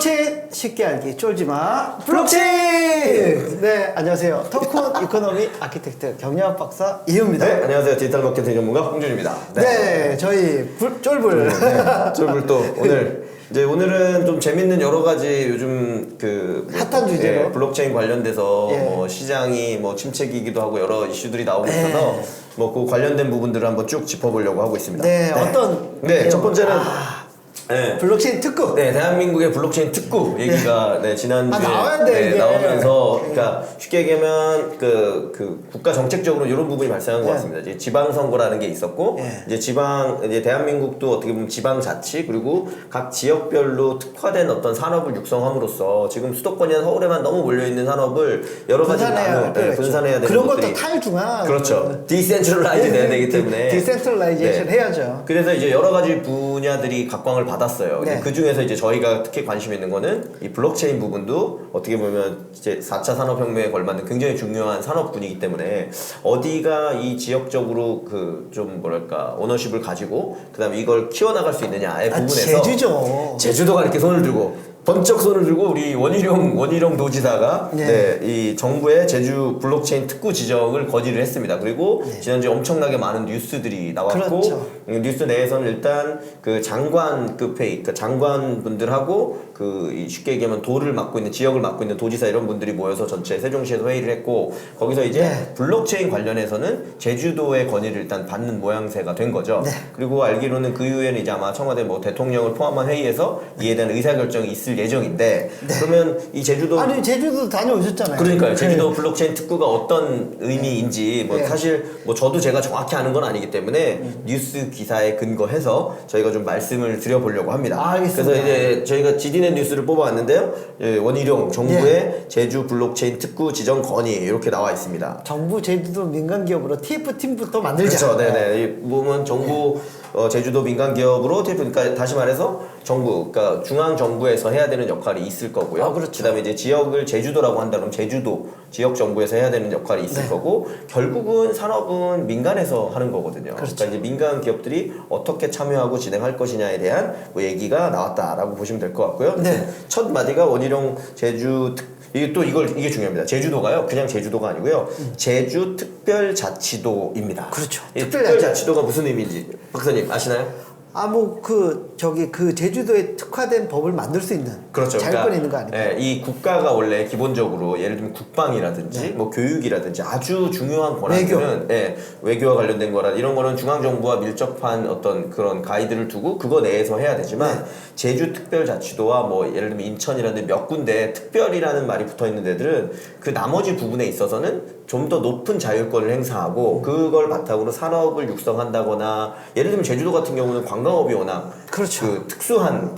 블록체인 쉽게 알기 쫄지마 블록체인. 네, 안녕하세요. 토큰 이코노미 아키텍트 경영학 박사 이유입니다. 네, 안녕하세요. 디지털 마케팅 전문가 홍준입니다. 네, 저희 쫄불. 쫄불 또 오늘은 좀 재밌는 여러 가지 요즘 핫한 주제로 블록체인 관련돼서 예. 뭐 시장이 뭐 침체기이기도 하고 여러 이슈들이 나오고 있어서 뭐 그 관련된 부분들을 한번 쭉 짚어보려고 하고 있습니다. 네, 어떤 첫 번째는 네. 블록체인 특구. 네, 대한민국의 블록체인 특구 얘기가 지난주에 나와야 돼, 이게. 나오면서 그러니까 쉽게 얘기하면 그 국가 정책적으로 이런 부분이 발생한 것 같습니다. 이제 지방선거라는 게 있었고 이제 대한민국도 어떻게 보면 지방자치 그리고 각 지역별로 특화된 어떤 산업을 육성함으로써 지금 수도권이나 서울에만 너무 몰려 있는 산업을 여러 가지 분산해야 되는 그런 것들이 것도 탈중앙. 그렇죠. 디센트럴라이즈 돼야 되기 때문에 디센트럴라이제이션 해야죠. 그래서 이제 여러 가지 분야들이 각광을 받았어요. 네. 그 중에서 이제 저희가 특히 관심 있는 거는 이 블록체인 부분도 어떻게 보면 이제 4차 산업혁명에 걸맞는 굉장히 중요한 산업군이기 때문에 어디가 이 지역적으로 좀 뭐랄까 오너십을 가지고 그다음에 이걸 키워나갈 수 있느냐의 부분에서 제주죠. 제주도가 이렇게 손을 들고 번쩍 손을 들고 우리 원희룡 도지사가 이 정부의 제주 블록체인 특구 지정을 거지를 했습니다. 그리고 지난주에 엄청나게 많은 뉴스들이 나왔고 그렇죠. 뉴스 내에서는 일단 그 장관급 회의, 그 장관분들하고 쉽게 얘기하면 도를 맡고 있는 지역을 맡고 있는 도지사 이런 분들이 모여서 전체 세종시에서 회의를 했고 거기서 이제 블록체인 관련해서는 제주도의 건의를 일단 받는 모양새가 된 거죠. 그리고 알기로는 그 이후에는 이제 아마 청와대 뭐 대통령을 포함한 회의에서 이에 대한 의사결정이 있을 예정인데 그러면 이 제주도 아니 제주도 다녀오셨잖아요. 그러니까요. 제주도 블록체인 특구가 어떤 의미인지 사실 저도 제가 정확히 아는 건 아니기 때문에 뉴스 기사에 근거해서 저희가 좀 말씀을 드려보려고 합니다. 알겠습니다. 그래서 이제 저희가 지디넷 뉴스를 뽑아왔는데요. 원희룡 정부의 제주 블록체인 특구 지정 건의 이렇게 나와 있습니다. 정부 제주도 민간 기업으로 TF 팀부터 만들자. 그렇죠. 네네. 이 보면 정부 제주도 민간 기업으로 그러니까 다시 말해서 정부, 그러니까 중앙 정부에서 해야 되는 역할이 있을 거고요. 그렇죠. 그다음에 이제 지역을 제주도라고 한다 그러면 제주도 지역 정부에서 해야 되는 역할이 있을 거고 결국은 산업은 민간에서 하는 거거든요. 그러니까 이제 민간 기업들이 어떻게 참여하고 진행할 것이냐에 대한 얘기가 나왔다라고 보시면 될 것 같고요. 첫 마디가 원희룡 제주 이게 중요합니다. 제주도가요, 그냥 제주도가 아니고요. 제주 특별자치도입니다. 그렇죠. 특별자치도가 무슨 의미인지 박사님 아시나요? 그 제주도에 특화된 법을 만들 수 있는 그렇죠. 자율권이 있는 거 아닙니까? 이 국가가 원래 기본적으로 예를 들면 국방이라든지 뭐 교육이라든지 아주 중요한 권한들은 외교와 관련된 거라 이런 거는 중앙 정부와 밀접한 어떤 그런 가이드를 두고 그거 내에서 해야 되지만 제주 특별자치도와 뭐 예를 들면 인천이라든지 몇 군데 특별이라는 말이 붙어 있는 데들은 그 나머지 부분에 있어서는 좀 더 높은 자율권을 행사하고 그걸 바탕으로 산업을 육성한다거나 예를 들면 제주도 같은 경우는 관광업이 워낙 그렇죠. 특수한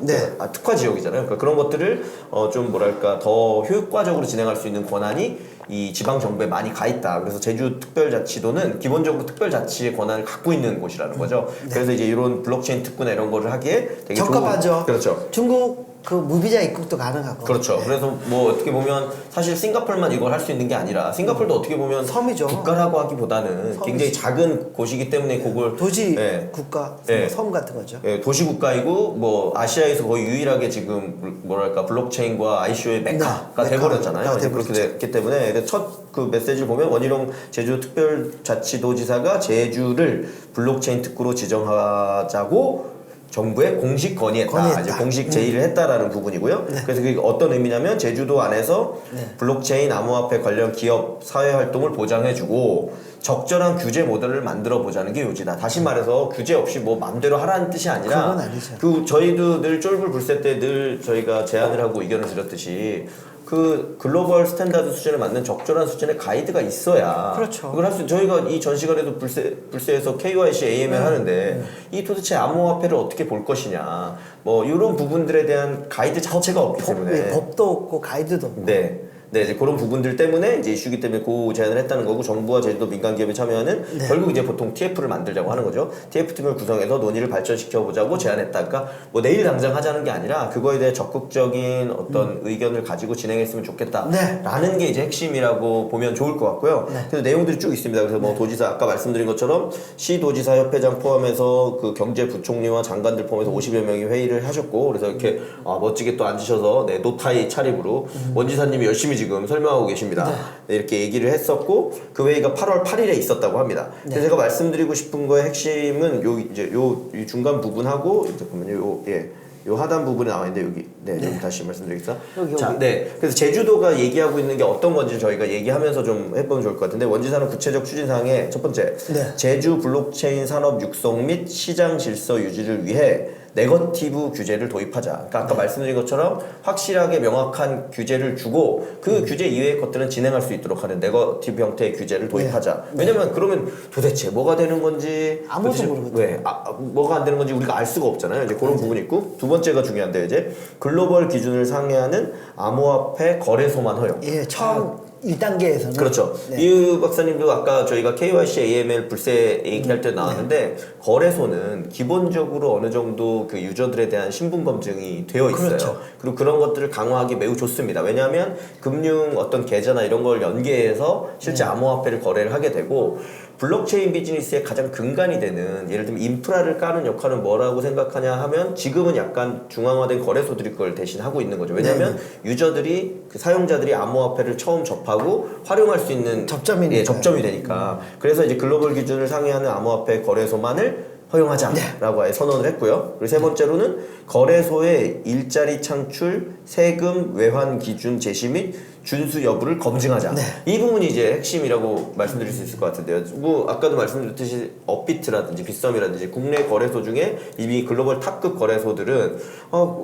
특화 지역이잖아요. 그러니까 그런 것들을 좀 뭐랄까 더 효과적으로 진행할 수 있는 권한이 이 지방 정부에 많이 가 있다. 그래서 제주 특별자치도는 기본적으로 특별자치의 권한을 갖고 있는 곳이라는 거죠. 그래서 이제 이런 블록체인 특구나 이런 거를 하기에 되게 적합하죠. 그렇죠. 중국 무비자 입국도 가능하고. 그렇죠. 그래서 어떻게 보면 사실 싱가포르만 이걸 할 수 있는 게 아니라 싱가포르도 어떻게 보면 섬이죠. 국가라고 하기보다는 굉장히 작은 곳이기 때문에 그걸 도시 국가 섬 같은 거죠. 도시 국가이고 아시아에서 거의 유일하게 지금 뭐랄까 블록체인과 ICO의 메카가 돼버렸잖아요. 그렇게 됐기 때문에 첫 그 메시지를 보면 원희룡 제주 특별자치도지사가 제주를 블록체인 특구로 지정하자고 정부에 공식 건의했다. 이제 공식 제의를 했다라는 부분이고요. 그래서 그게 어떤 의미냐면 제주도 안에서 블록체인 암호화폐 관련 기업 사회 활동을 보장해주고 적절한 규제 모델을 만들어 보자는 게 요지다. 다시 말해서 규제 없이 마음대로 하라는 뜻이 아니라 그건 아니죠. 저희도 늘 쫄불 불새 때 늘 저희가 제안을 하고 의견을 드렸듯이 그 글로벌 스탠다드 수준에 맞는 적절한 수준의 가이드가 있어야 그렇죠. 그걸 할 수 저희가 이 전 시간에도 불새에서 KYC, AML 하는데 이 도대체 암호화폐를 어떻게 볼 것이냐 이런 부분들에 대한 가이드 자체가 없기 때문에 법도 없고 가이드도 없고. 네, 이제 그런 부분들 때문에 이제 이슈기 때문에 그 제안을 했다는 거고 정부와 제주도 민간 기업이 참여하는 네. 결국 이제 보통 TF를 만들자고 하는 거죠. TF팀을 구성해서 논의를 발전시켜 보자고 제안했다. 그러니까 뭐 내일 당장 하자는 게 아니라 그거에 대해 적극적인 어떤 의견을 가지고 진행했으면 좋겠다라는 게 이제 핵심이라고 보면 좋을 것 같고요. 네. 그래서 내용들이 쭉 있습니다. 그래서 뭐 도지사 아까 말씀드린 것처럼 시도지사 협회장 포함해서 그 경제부총리와 장관들 포함해서 50여 명이 회의를 하셨고 그래서 이렇게 멋지게 또 앉으셔서 네, 노타이 차림으로 원지사님이 열심히 지금 설명하고 계십니다. 네, 이렇게 얘기를 했었고 그 회의가 8월 8일에 있었다고 합니다. 네. 그래서 제가 말씀드리고 싶은 거의 핵심은 요 이제 이 중간 부분하고 잠깐만요. 요 하단 부분에 나와 있는데 여기 좀 다시 말씀드리겠습니다. 자, 그래서 제주도가 얘기하고 있는 게 어떤 건지 저희가 얘기하면서 좀 해보면 좋을 것 같은데 원지사는 구체적 추진사항에 첫 번째 제주 블록체인 산업 육성 및 시장 질서 유지를 위해 네거티브 규제를 도입하자. 그러니까 아까 말씀드린 것처럼 확실하게 명확한 규제를 주고 그 규제 이외의 것들은 진행할 수 있도록 하는 네거티브 형태의 규제를 도입하자. 왜냐면 그러면 도대체 뭐가 되는 건지 아무도 모르거든요. 왜 뭐가 안 되는 건지 우리가 알 수가 없잖아요. 이제 그런 부분이 있고 두 번째가 중요한데 이제 글로벌 기준을 상회하는 암호화폐 거래소만 허용. 예, 처음 1단계에서는 그렇죠. 이 박사님도 아까 저희가 KYC, AML 불세 얘기할 때 나왔는데 거래소는 기본적으로 어느 정도 그 유저들에 대한 신분 검증이 되어 있어요. 그렇죠. 그리고 그런 것들을 강화하기 매우 좋습니다. 왜냐하면 금융 어떤 계좌나 이런 걸 연계해서 실제 암호화폐를 거래를 하게 되고 블록체인 비즈니스의 가장 근간이 되는 예를 들면 인프라를 까는 역할은 뭐라고 생각하냐 하면 지금은 약간 중앙화된 거래소들이 그걸 대신 하고 있는 거죠. 왜냐하면 유저들이 그 사용자들이 암호화폐를 처음 접하고 활용할 수 있는 접점이 되니까 그래서 이제 글로벌 기준을 상회하는 암호화폐 거래소만을 허용하자라고 아예 선언을 했고요. 그리고 세 번째로는 거래소의 일자리 창출, 세금 외환 기준 제시 및 준수 여부를 검증하자. 이 부분이 이제 핵심이라고 말씀드릴 수 있을 것 같은데요. 뭐 아까도 말씀드렸듯이 업비트라든지 빗썸이라든지 국내 거래소 중에 이미 글로벌 탑급 거래소들은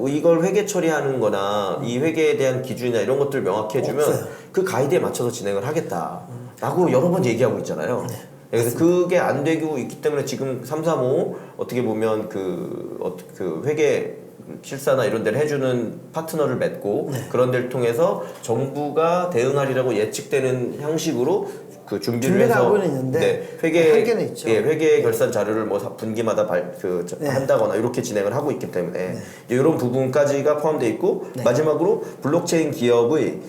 이걸 회계 처리하는 거나 이 회계에 대한 기준이나 이런 것들을 명확히 해주면 그 가이드에 맞춰서 진행을 하겠다라고 여러 번 얘기하고 있잖아요. 그래서 그게 안 되고 있기 때문에 지금 335 어떻게 보면 그 회계 실사나 이런 데를 해주는 파트너를 맺고 그런 데를 통해서 정부가 대응하리라고 예측되는 형식으로 그 준비를 해서 회계 결산 자료를 뭐 분기마다 한다거나 이렇게 진행을 하고 있기 때문에 이런 부분까지가 포함되어 있고 마지막으로 블록체인 기업의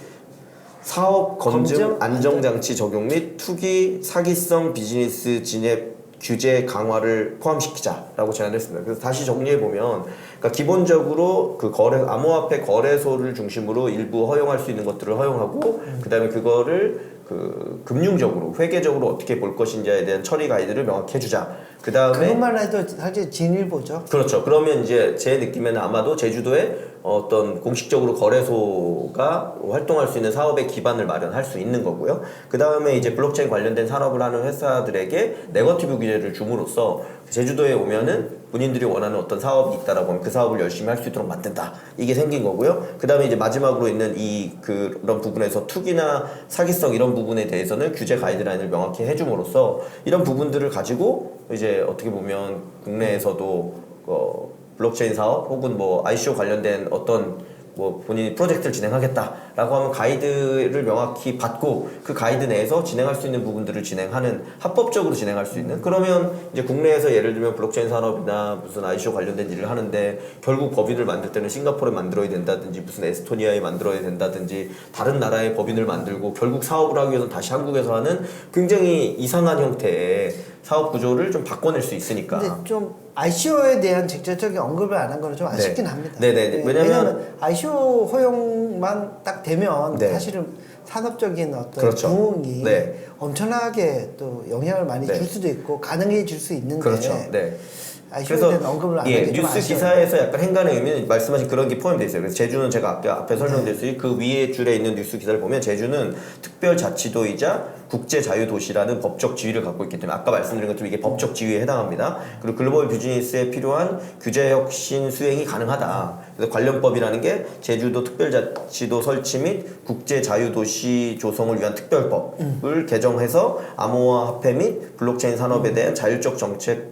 사업 검증 안정장치 적용 및 투기 사기성 비즈니스 진입 규제 강화를 포함시키자라고 제안했습니다. 그래서 다시 정리해보면 그러니까 기본적으로 그 암호화폐 거래소를 중심으로 일부 허용할 수 있는 것들을 허용하고 그다음에 그거를 그 금융적으로 회계적으로 어떻게 볼 것인지에 대한 처리 가이드를 명확히 해주자. 그다음에 그것만 해도 사실 진일보죠. 그렇죠. 그러면 이제 제 느낌에는 아마도 제주도에 어떤 공식적으로 거래소가 활동할 수 있는 사업의 기반을 마련할 수 있는 거고요. 그 다음에 이제 블록체인 관련된 산업을 하는 회사들에게 네거티브 규제를 줌으로써 제주도에 오면은 본인들이 원하는 어떤 사업이 있다라고 하면 그 사업을 열심히 할 수 있도록 만든다. 이게 생긴 거고요. 그 다음에 이제 마지막으로 있는 그런 부분에서 투기나 사기성 이런 부분에 대해서는 규제 가이드라인을 명확히 해줌으로써 이런 부분들을 가지고 이제 어떻게 보면 국내에서도 블록체인 사업 혹은 뭐 ICO 관련된 어떤 뭐 본인이 프로젝트를 진행하겠다라고 하면 가이드를 명확히 받고 그 가이드 내에서 진행할 수 있는 부분들을 진행하는 합법적으로 진행할 수 있는 그러면 이제 국내에서 예를 들면 블록체인 산업이나 무슨 ICO 관련된 일을 하는데 결국 법인을 만들 때는 싱가포르에 만들어야 된다든지 무슨 에스토니아에 만들어야 된다든지 다른 나라의 법인을 만들고 결국 사업을 하기 위해서 다시 한국에서 하는 굉장히 이상한 형태의 사업 구조를 좀 바꿔낼 수 있으니까. 근데 좀 ICO에 대한 직접적인 언급을 안 한 거는 좀 아쉽긴 합니다. 네네. 왜냐면 ICO 허용만 딱 되면 사실은 산업적인 어떤 부흥이 엄청나게 또 영향을 많이 줄 수도 있고 가능해질 수 있는데 ICO에 대한 언급을 안 하는 게 좀 뉴스 아쉬워요. 기사에서 약간 행간의 의미는 말씀하신 그런 게 포함되어 있어요. 그래서 제주는 제가 앞에 설명드렸듯이 그 위에 줄에 있는 뉴스 기사를 보면 제주는 특별자치도이자 국제자유도시라는 법적 지위를 갖고 있기 때문에 아까 말씀드린 것처럼 이게 법적 지위에 해당합니다. 그리고 글로벌 비즈니스에 필요한 규제혁신 수행이 가능하다. 그래서 관련법이라는 게 제주도 특별자치도 설치 및 국제자유도시 조성을 위한 특별법을 개정해서 암호화폐 및 블록체인 산업에 대한 자율적 정책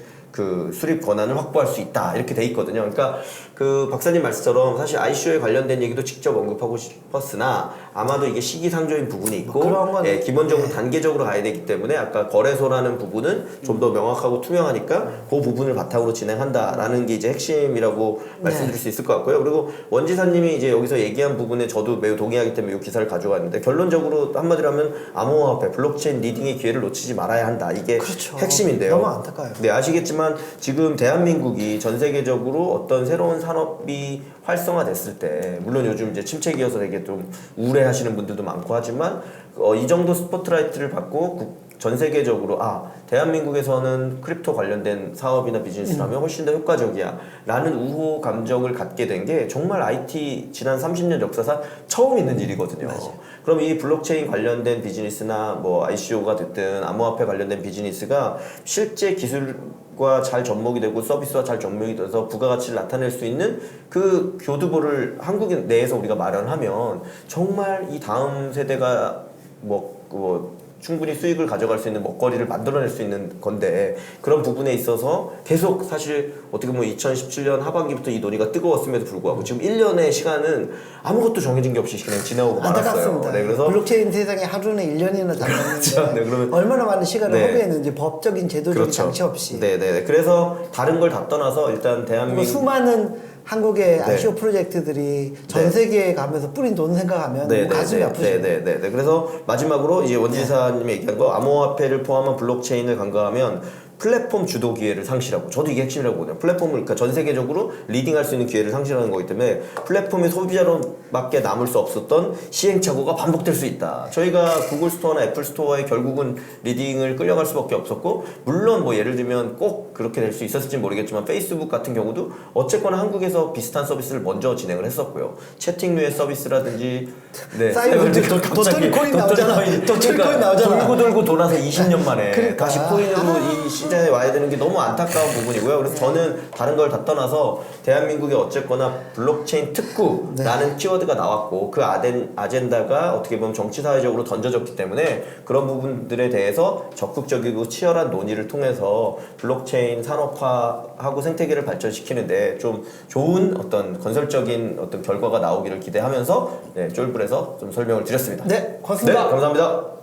수립 권한을 확보할 수 있다 이렇게 돼 있거든요. 그러니까 그 박사님 말씀처럼 사실 ICO에 관련된 얘기도 직접 언급하고 싶었으나 아마도 이게 시기상조인 부분이 있고 예, 기본적으로 단계적으로 가야 되기 때문에 아까 거래소라는 부분은 좀 더 명확하고 투명하니까 그 부분을 바탕으로 진행한다라는 게 이제 핵심이라고 말씀드릴 수 있을 것 같고요. 그리고 원지사님이 이제 여기서 얘기한 부분에 저도 매우 동의하기 때문에 이 기사를 가져왔는데 결론적으로 한마디로 하면 암호화폐, 블록체인 리딩의 기회를 놓치지 말아야 한다. 이게 그렇죠. 핵심인데요. 너무 안타까워요. 네, 아시겠지만 지금 대한민국이 전 세계적으로 어떤 새로운 산업이 활성화됐을 때 물론 요즘 이제 침체기여서 되게 좀 우울해하시는 분들도 많고 하지만 이 정도 스포트라이트를 받고 전 세계적으로 대한민국에서는 크립토 관련된 사업이나 비즈니스를 하면 훨씬 더 효과적이야 라는 우호 감정을 갖게 된 게 정말 IT 지난 30년 역사상 처음 있는 일이거든요. 맞아요. 그럼 이 블록체인 관련된 비즈니스나 뭐 ICO가 됐든 암호화폐 관련된 비즈니스가 실제 기술과 잘 접목이 되고 서비스와 잘 접목이 돼서 부가가치를 나타낼 수 있는 그 교두보를 한국 내에서 우리가 마련하면 정말 이 다음 세대가 충분히 수익을 가져갈 수 있는 먹거리를 만들어낼 수 있는 건데 그런 부분에 있어서 계속 사실 어떻게 보면 2017년 하반기부터 이 논의가 뜨거웠음에도 불구하고 지금 1년의 시간은 아무것도 정해진 게 없이 그냥 지나오고 말았어요. 안타깝습니다. 네, 그래서 블록체인 세상에 하루는 1년이나 달렸는데 그렇죠. 네, 그러면 얼마나 많은 시간을 네. 허비했는지 법적인 제도적인 그렇죠. 장치 없이 네네. 그래서 다른 걸 다 떠나서 일단 대한민국 수많은 한국의 ICO 프로젝트들이 전 세계에 가면서 뿌린 돈 생각하면 뭐 가슴이 아프죠. 네네네. 그래서 마지막으로 이제 원지사님이 얘기한 거 암호화폐를 포함한 블록체인을 간과하면 플랫폼 주도 기회를 상실하고 저도 이게 핵심이라고 보네요. 플랫폼을 그러니까 전 세계적으로 리딩할 수 있는 기회를 상실하는 거기 때문에 플랫폼의 소비자로밖에 남을 수 없었던 시행착오가 반복될 수 있다. 저희가 구글 스토어나 애플 스토어에 결국은 리딩을 끌려갈 수밖에 없었고 물론 뭐 예를 들면 꼭 그렇게 될 수 있었을지 모르겠지만 페이스북 같은 경우도 어쨌거나 한국에서 비슷한 서비스를 먼저 진행을 했었고요. 채팅류의 서비스라든지 사이버 도토리 코인 나오잖아. 도토리 코인 나오잖아. 돌고 돌아서 20년 만에 그러니까. 다시 코인으로 이 시장에 와야 되는 게 너무 안타까운 부분이고요. 그래서 저는 다른 걸 다 떠나서 대한민국에 어쨌거나 블록체인 특구라는 키워드가 나왔고 그 아젠다가 어떻게 보면 정치 사회적으로 던져졌기 때문에 그런 부분들에 대해서 적극적이고 치열한 논의를 통해서 블록체인 산업화하고 생태계를 발전시키는데 좀 좋은 어떤 건설적인 어떤 결과가 나오기를 기대하면서 쫄불에서 좀 설명을 드렸습니다. 네, 고맙습니다. 네, 감사합니다.